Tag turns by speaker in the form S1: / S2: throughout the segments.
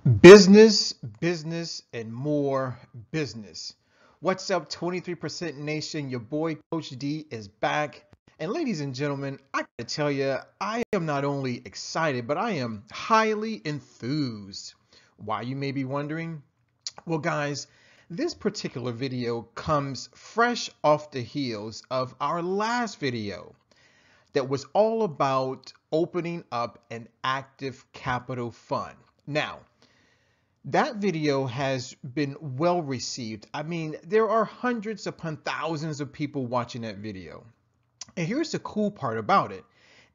S1: Business, business, and more business. What's up, 23% Nation? Your boy, Coach D, is back. And ladies and gentlemen, I gotta tell you, I am not only excited, but I am highly enthused. Why, you may be wondering? Well, guys, this particular video comes fresh off the heels of our last video that was all about opening up an active capital fund. Now, that video has been well received. I mean, there are hundreds upon thousands of people watching that video. And here's the cool part about it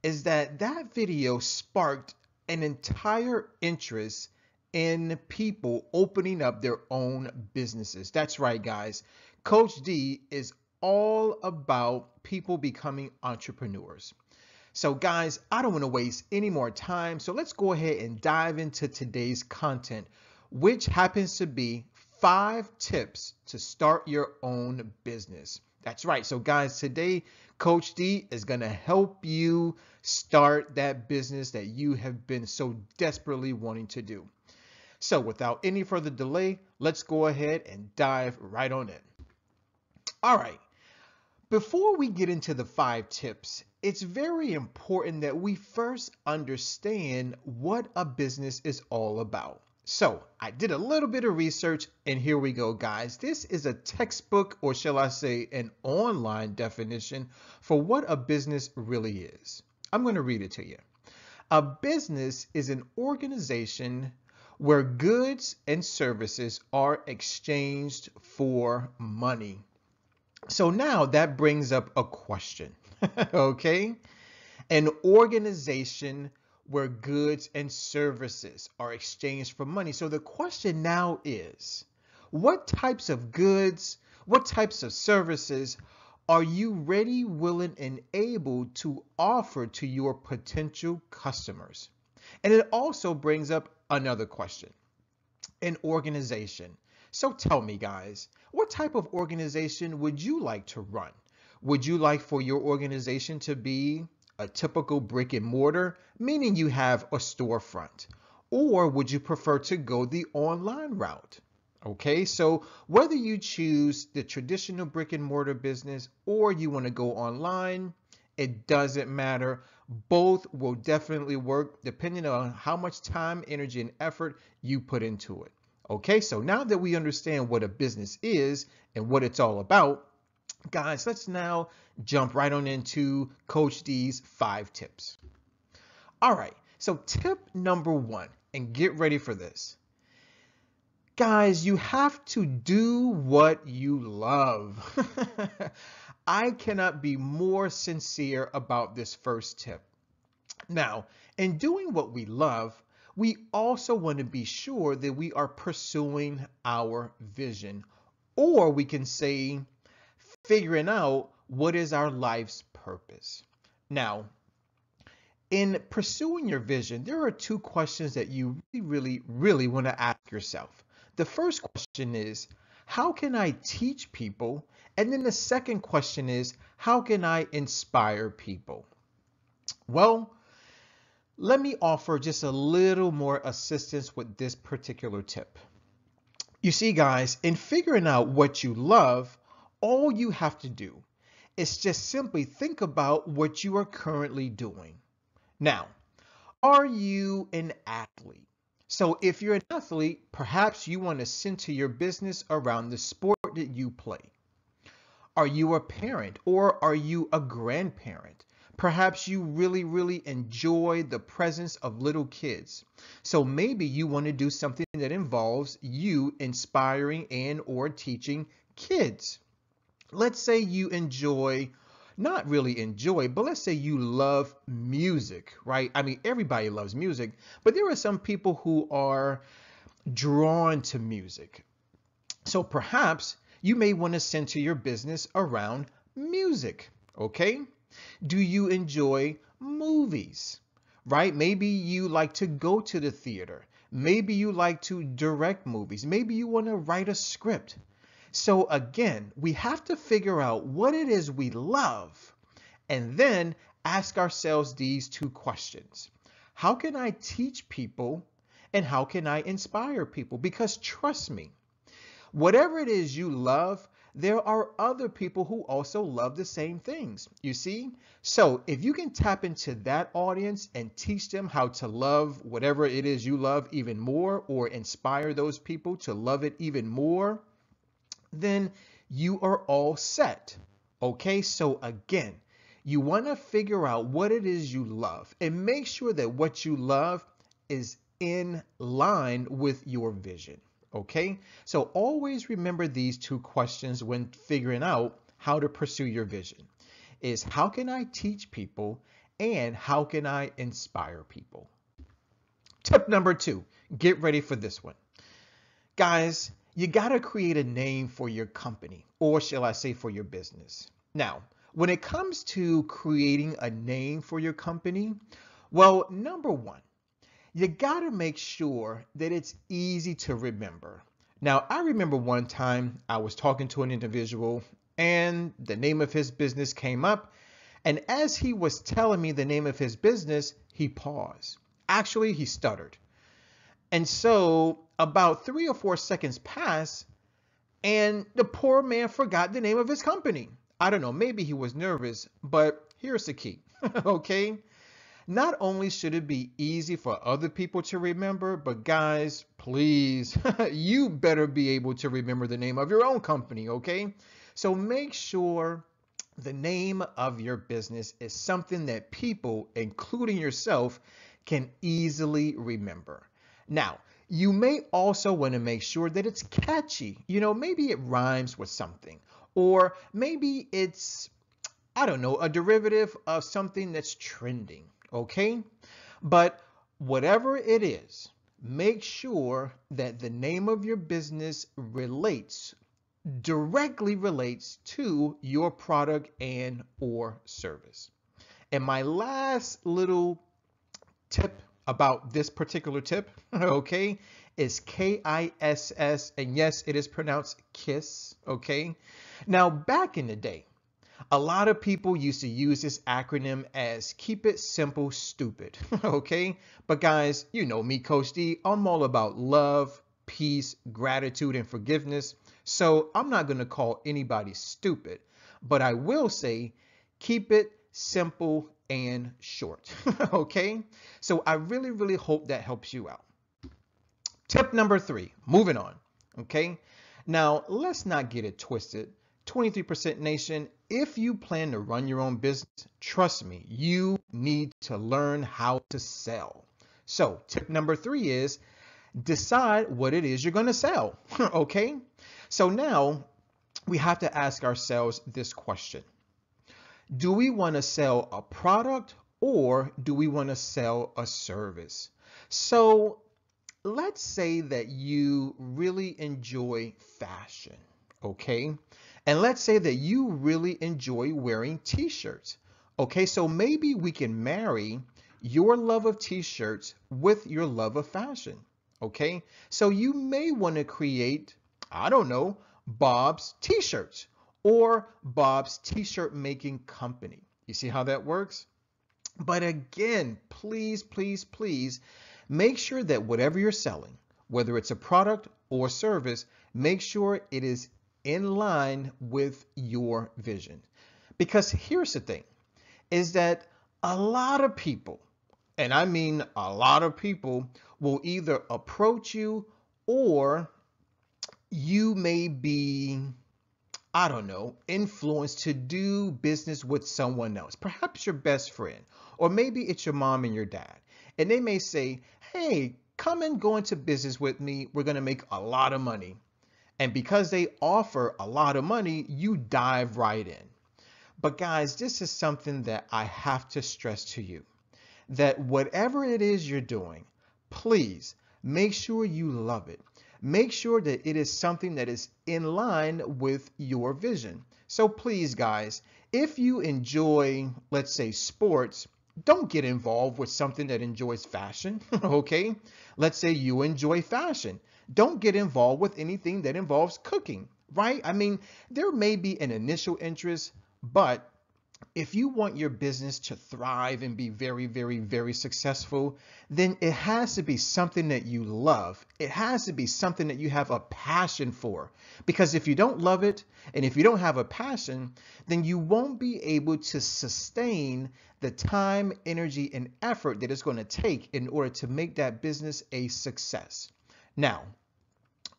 S1: is that that video sparked an entire interest in people opening up their own businesses. That's right, guys. Coach D is all about people becoming entrepreneurs. So guys, I don't want to waste any more time. So let's go ahead and dive into today's content, which happens to be 5 tips to start your own business. That's right. So guys, today Coach D is going to help you start that business that you have been so desperately wanting to do. So without any further delay, let's go ahead and dive right on in. All right. Before we get into the 5 tips, it's very important that we first understand what a business is all about. So I did a little bit of research and here we go, guys. This is a textbook, or shall I say an online definition for what a business really is. I'm going to read it to you. A business is an organization where goods and services are exchanged for money. So now that brings up a question, okay? An organization where goods and services are exchanged for money. So the question now is, what types of goods, what types of services are you ready, willing, and able to offer to your potential customers? And it also brings up another question, an organization. So tell me, guys, what type of organization would you like to run? Would you like for your organization to be a typical brick and mortar, meaning you have a storefront? Or would you prefer to go the online route? Okay, so whether you choose the traditional brick and mortar business or you want to go online, it doesn't matter. Both will definitely work depending on how much time, energy, and effort you put into it. Okay, so now that we understand what a business is and what it's all about, guys, let's now jump right on into Coach D's 5 tips. All right, so tip number 1, and get ready for this. Guys, you have to do what you love. I cannot be more sincere about this first tip. Now, in doing what we love, we also want to be sure that we are pursuing our vision, or we can say figuring out what is our life's purpose. Now, in pursuing your vision, there are 2 questions that you really want to ask yourself. The first question is, how can I teach people? And then the second question is, how can I inspire people? Well, let me offer just a little more assistance with this particular tip. You see, guys, in figuring out what you love, all you have to do is just simply think about what you are currently doing. Now, are you an athlete? So if you're an athlete, perhaps you want to center your business around the sport that you play. Are you a parent or are you a grandparent? Perhaps you really enjoy the presence of little kids. So maybe you want to do something that involves you inspiring and or teaching kids. Let's say you enjoy, not really enjoy, but let's say you love music, right? I mean, everybody loves music, but there are some people who are drawn to music. So perhaps you may want to center your business around music, okay? Do you enjoy movies, right? Maybe you like to go to the theater. Maybe you like to direct movies. Maybe you want to write a script. So again, we have to figure out what it is we love and then ask ourselves these 2 questions. How can I teach people? and how can I inspire people? Because trust me, whatever it is you love, there are other people who also love the same things. You see? So if you can tap into that audience and teach them how to love whatever it is you love even more, or inspire those people to love it even more, then you are all set. Okay, so again, you want to figure out what it is you love and make sure that what you love is in line with your vision. Okay, so always remember these two questions when figuring out how to pursue your vision: is how can I teach people, and how can I inspire people? Tip number 2, get ready for this one. Guys, you got to create a name for your company, or shall I say for your business. Now, when it comes to creating a name for your company, well, number one, you got to make sure that it's easy to remember. Now, I remember one time I was talking to an individual and the name of his business came up. And as he was telling me the name of his business, he paused. Actually, he stuttered. And so about 3 or 4 seconds passed, and the poor man forgot the name of his company. I don't know, maybe he was nervous, but here's the key. Okay? Not only should it be easy for other people to remember, but guys, please, you better be able to remember the name of your own company, okay? So make sure the name of your business is something that people, including yourself, can easily remember. Now, you may also want to make sure that it's catchy. You know, maybe it rhymes with something, or maybe it's, I don't know, a derivative of something that's trending, okay? But whatever it is, make sure that the name of your business directly relates to your product and or service. And my last little tip about this particular tip, okay, is KISS, and yes, it is pronounced KISS, okay? Now, back in the day, a lot of people used to use this acronym as keep it simple, stupid, okay? But guys, you know me, Coach D, I'm all about love, peace, gratitude, and forgiveness. So I'm not going to call anybody stupid, but I will say keep it simple and short, okay? So I really, really hope that helps you out. Tip number 3, moving on, okay? Now, let's not get it twisted. 23% Nation, if you plan to run your own business, trust me, you need to learn how to sell. So tip number 3 is decide what it is you're going to sell, okay? So now we have to ask ourselves this question. Do we want to sell a product, or do we want to sell a service? So let's say that you really enjoy fashion, okay? And let's say that you really enjoy wearing t-shirts. Okay, so maybe we can marry your love of t-shirts with your love of fashion. Okay, so you may want to create, I don't know, Bob's t-shirts or Bob's t-shirt making company. You see how that works? But again, please, please, please make sure that whatever you're selling, whether it's a product or service, make sure it is in line with your vision. Because here's the thing, is that a lot of people, and I mean a lot of people, will either approach you, or you may be, I don't know, influenced to do business with someone else, perhaps your best friend, or maybe it's your mom and your dad. And they may say, hey, come and go into business with me. We're going to make a lot of money. And because they offer a lot of money, you dive right in. But guys, this is something that I have to stress to you, that whatever it is you're doing, please make sure you love it. Make sure that it is something that is in line with your vision. So please, guys, if you enjoy, let's say, sports, don't get involved with something that enjoys fashion, okay? Let's say you enjoy fashion. Don't get involved with anything that involves cooking, right? I mean, there may be an initial interest, but if you want your business to thrive and be very, very, very successful, then it has to be something that you love. It has to be something that you have a passion for. Because if you don't love it and if you don't have a passion, then you won't be able to sustain the time, energy, and effort that it's going to take in order to make that business a success. Now,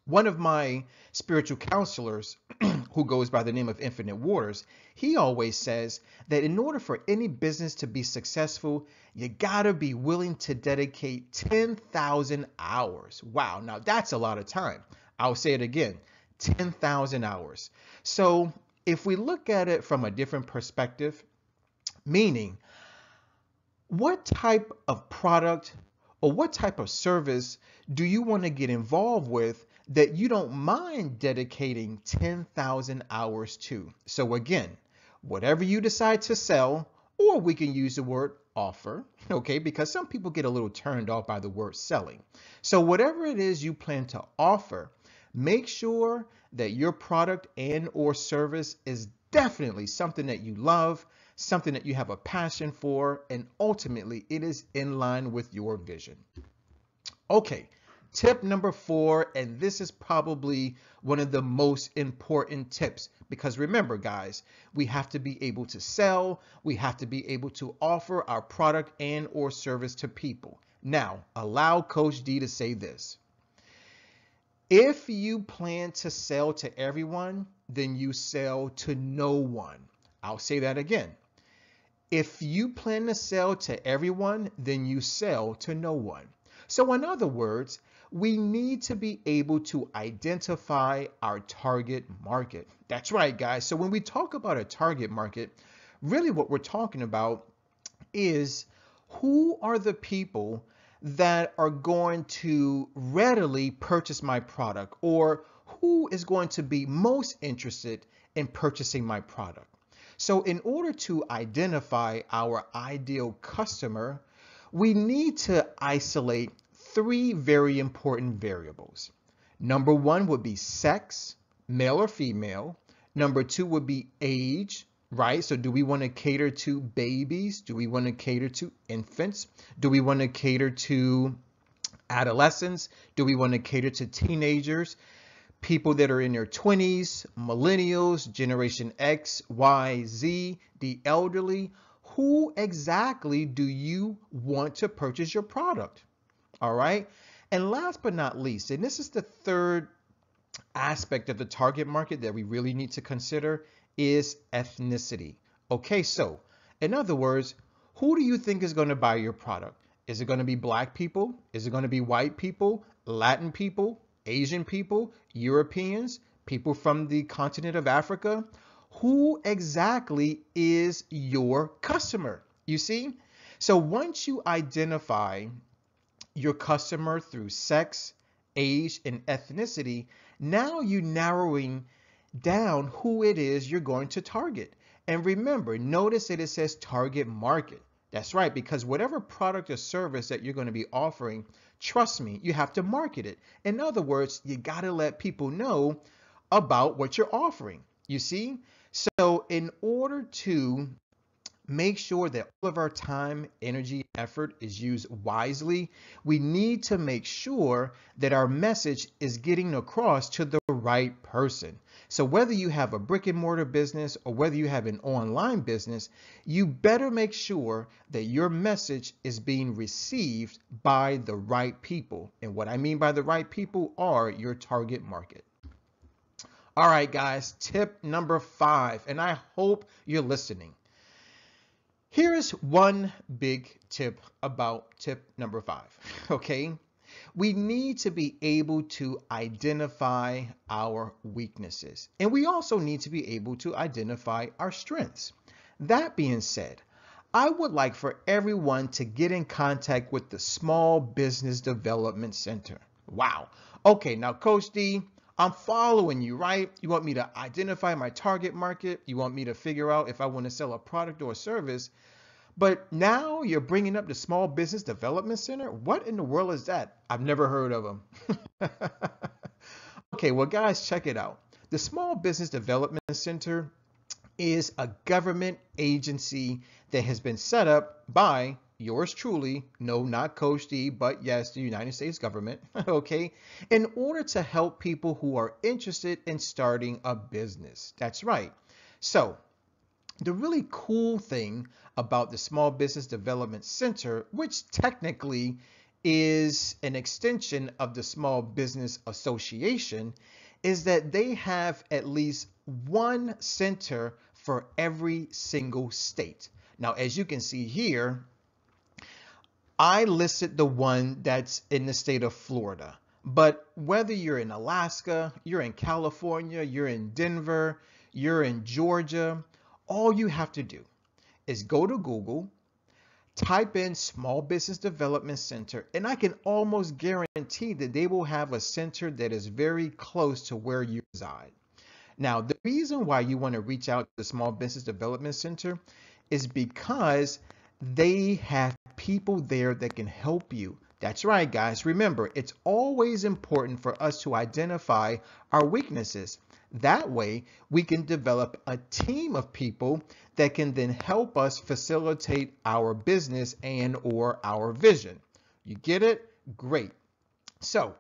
S1: one of my spiritual counselors, who goes by the name of Infinite Waters, he always says that in order for any business to be successful, you gotta be willing to dedicate 10,000 hours. Wow, now that's a lot of time. I'll say it again, 10,000 hours. So if we look at it from a different perspective, meaning what type of product or what type of service do you want to get involved with that you don't mind dedicating 10,000 hours to? So again, whatever you decide to sell, or we can use the word offer, okay, because some people get a little turned off by the word selling. So whatever it is you plan to offer, make sure that your product and or service is definitely something that you love, something that you have a passion for, and ultimately it is in line with your vision. Okay, tip number 4, and this is probably one of the most important tips because remember, guys, we have to be able to sell, we have to be able to offer our product and or service to people. Now, allow Coach D to say this. If you plan to sell to everyone, then you sell to no one. I'll say that again. If you plan to sell to everyone, then you sell to no one. So in other words, we need to be able to identify our target market. That's right, guys. So when we talk about a target market, really what we're talking about is who are the people that are going to readily purchase my product, or who is going to be most interested in purchasing my product. So in order to identify our ideal customer, we need to isolate 3 very important variables. Number 1 would be sex, male or female. Number 2 would be age, right? So do we want to cater to babies? Do we want to cater to infants? Do we want to cater to adolescents? Do we want to cater to teenagers? People that are in their 20s, millennials, Generation X, Y, Z, the elderly? Who exactly do you want to purchase your product? All right. And last but not least, and this is the third aspect of the target market that we really need to consider, is ethnicity. Okay, so in other words, who do you think is going to buy your product? Is it going to be black people? Is it going to be white people, Latin people, Asian people, Europeans, people from the continent of Africa? Who exactly is your customer? You see? So once you identify your customer through sex, age, and ethnicity, now you're narrowing down who it is you're going to target. And remember, notice that it says target market. That's right, because whatever product or service that you're going to be offering, trust me, you have to market it. In other words, you got to let people know about what you're offering. You see? So in order to make sure that all of our time, energy, effort is used wisely, we need to make sure that our message is getting across to the right person. So whether you have a brick and mortar business or whether you have an online business, you better make sure that your message is being received by the right people. And what I mean by the right people are your target market. All right, guys, tip number 5, and I hope you're listening. Here is one big tip about tip number 5, okay? We need to be able to identify our weaknesses, and we also need to be able to identify our strengths. That being said, I would like for everyone to get in contact with the Small Business Development Center. Wow. Okay, now Coach D, I'm following you, right? You want me to identify my target market. You want me to figure out if I want to sell a product or a service. But now you're bringing up the Small Business Development Center. What in the world is that? I've never heard of them. Okay, well, guys, check it out. The Small Business Development Center is a government agency that has been set up by yours truly, no, not Coach D, but yes, the United States government, okay, in order to help people who are interested in starting a business. That's right. So, the really cool thing about the Small Business Development Center, which technically is an extension of the Small Business Association, is that they have at least one center for every single state. Now, as you can see here, I listed the one that's in the state of Florida. But whether you're in Alaska, you're in California, you're in Denver, you're in Georgia, all you have to do is go to Google, type in Small Business Development Center, and I can almost guarantee that they will have a center that is very close to where you reside. Now, the reason why you want to reach out to the Small Business Development Center is because they have people there that can help you. That's right, guys. Remember, it's always important for us to identify our weaknesses. That way, we can develop a team of people that can then help us facilitate our business and or our vision. You get it? Great. So,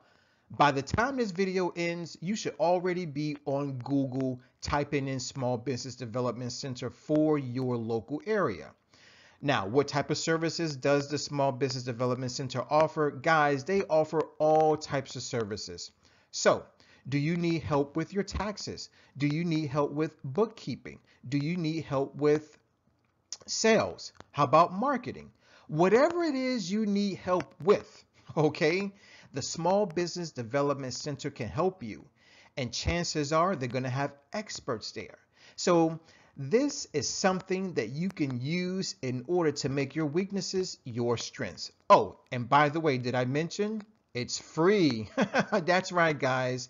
S1: by the time this video ends, you should already be on Google typing in Small Business Development Center for your local area. Now, what type of services does the Small Business Development Center offer? Guys, they offer all types of services. So, do you need help with your taxes? Do you need help with bookkeeping? Do you need help with sales? How about marketing? Whatever it is you need help with, okay, the Small Business Development Center can help you. And chances are they're going to have experts there. So this is something that you can use in order to make your weaknesses your strengths. Oh, and by the way, did I mention it's free? That's right, guys.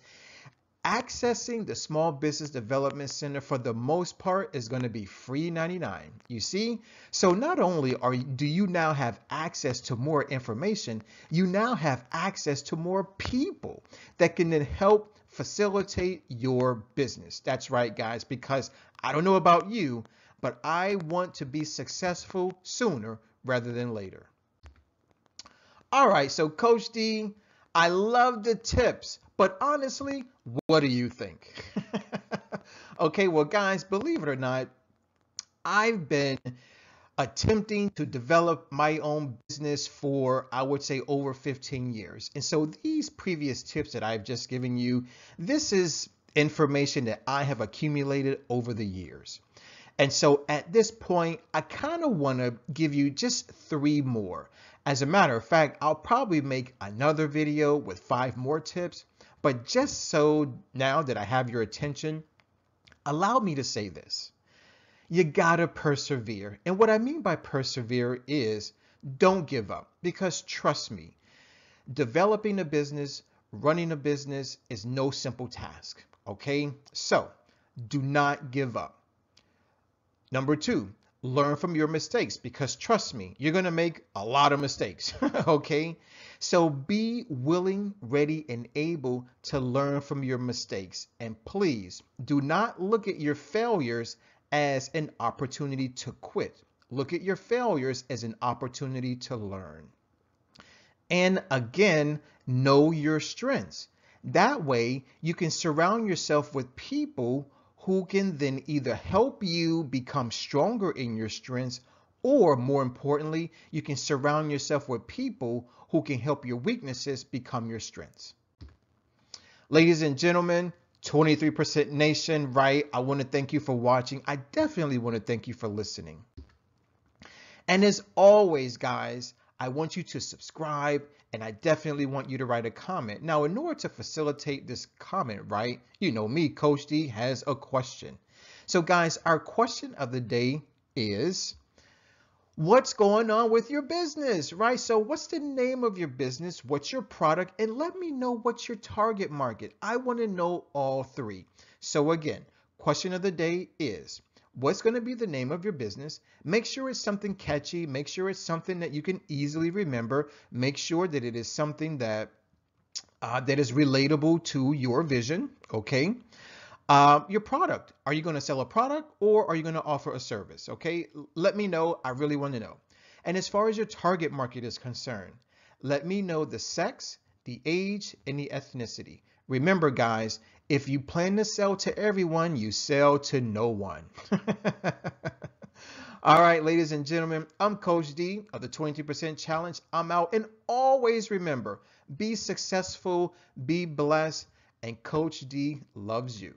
S1: Accessing the Small Business Development Center for the most part is going to be free 99. You see? So not only do you now have access to more information, you now have access to more people that can then help facilitate your business. That's right, guys, because I don't know about you, but I want to be successful sooner rather than later. All right, so Coach D, I love the tips, but honestly, what do you think? Okay, well, guys, believe it or not, I've been attempting to develop my own business for, I would say, over 15 years. And so these previous tips that I've just given you, this is information that I have accumulated over the years. And so at this point, I kind of want to give you just 3 more. As a matter of fact, I'll probably make another video with 5 more tips. But just so now that I have your attention, allow me to say this. You gotta persevere. And what I mean by persevere is don't give up. Because trust me, developing a business, running a business is no simple task. Okay? So do not give up. Number 2, learn from your mistakes, because trust me, you're going to make a lot of mistakes. Okay? So be willing, ready, and able to learn from your mistakes. And please do not look at your failures as an opportunity to quit. Look at your failures as an opportunity to learn. And again, know your strengths. That way you can surround yourself with people who can then either help you become stronger in your strengths, or more importantly, you can surround yourself with people who can help your weaknesses become your strengths. Ladies and gentlemen, 23% Nation, right? I want to thank you for watching. I definitely want to thank you for listening. And as always, guys, I want you to subscribe, and I definitely want you to write a comment. Now, in order to facilitate this comment, right, you know me, Coach D, has a question. So guys, our question of the day is, what's going on with your business, right? So what's the name of your business? What's your product? And let me know what's your target market. I want to know all 3. So again, question of the day is, what's going to be the name of your business? Make sure it's something catchy. Make sure it's something that you can easily remember. Make sure that it is something that that is relatable to your vision. Okay. Your product. Are you going to sell a product or are you going to offer a service? Okay, let me know. I really want to know. And as far as your target market is concerned, let me know the sex, the age, and the ethnicity. Remember, guys, if you plan to sell to everyone, you sell to no one. All right, ladies and gentlemen, I'm Coach D of the 23% Challenge. I'm out. And always remember, be successful, be blessed, and Coach D loves you.